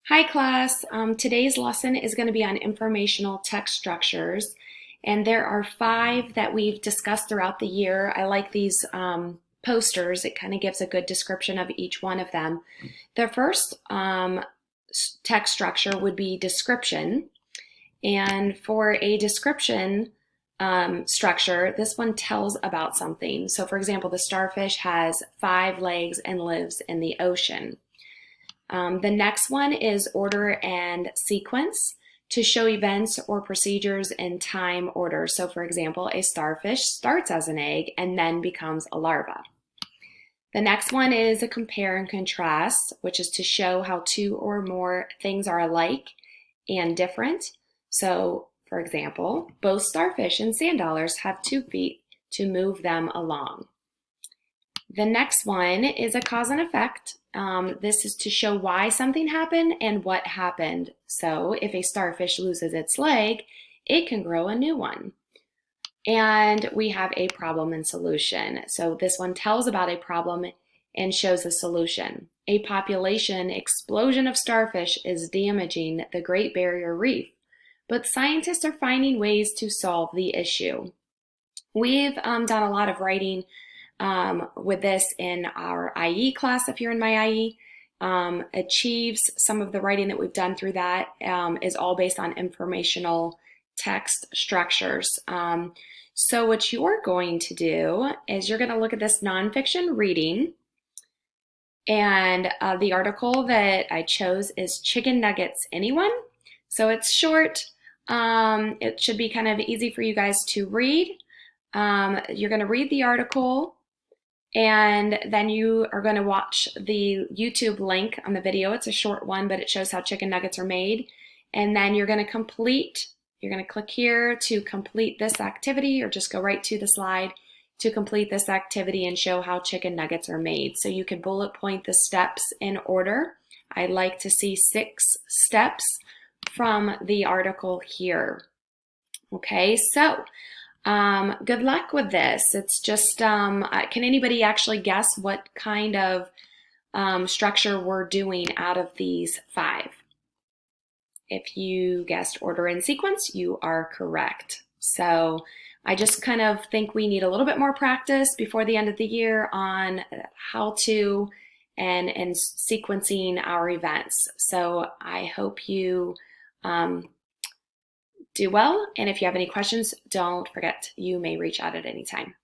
Hi class, today's lesson is going to be on informational text structures, and there are 5 that we've discussed throughout the year. I like these posters. It kind of gives a good description of each one of them. The first text structure would be description, and for a description structure, this one tells about something. So for example, the starfish has 5 legs and lives in the ocean. The next one is order and sequence to show events or procedures in time order. So for example, a starfish starts as an egg and then becomes a larva. The next one is a compare and contrast, which is to show how 2 or more things are alike and different. So for example, both starfish and sand dollars have 2 feet to move them along. The next one is a cause and effect. This is to show why something happened and what happened. So if a starfish loses its leg, it can grow a new one. And we have a problem and solution. So this one tells about a problem and shows a solution. A population explosion of starfish is damaging the Great Barrier Reef, but scientists are finding ways to solve the issue. We've done a lot of writing with this in our IE class. If you're in my IE, achieves some of the writing that we've done through that is all based on informational text structures. So what you're going to do is you're going to look at this nonfiction reading, and the article that I chose is Chicken Nuggets Anyone? So it's short. It should be kind of easy for you guys to read. You're going to read the article, and then you are going to watch the YouTube link on the video. It's a short one, but it shows how chicken nuggets are made. And then you're going to click here to complete this activity, or just go right to the slide to complete this activity and show how chicken nuggets are made. So you can bullet point the steps in order. I'd like to see 6 steps from the article here. Okay, so good luck with this. It's just, can anybody actually guess what kind of structure we're doing out of these 5? If you guessed order and sequence, you are correct. So I just kind of think we need a little bit more practice before the end of the year on how to and sequencing our events. So I hope you do well, and if you have any questions, don't forget you may reach out at any time.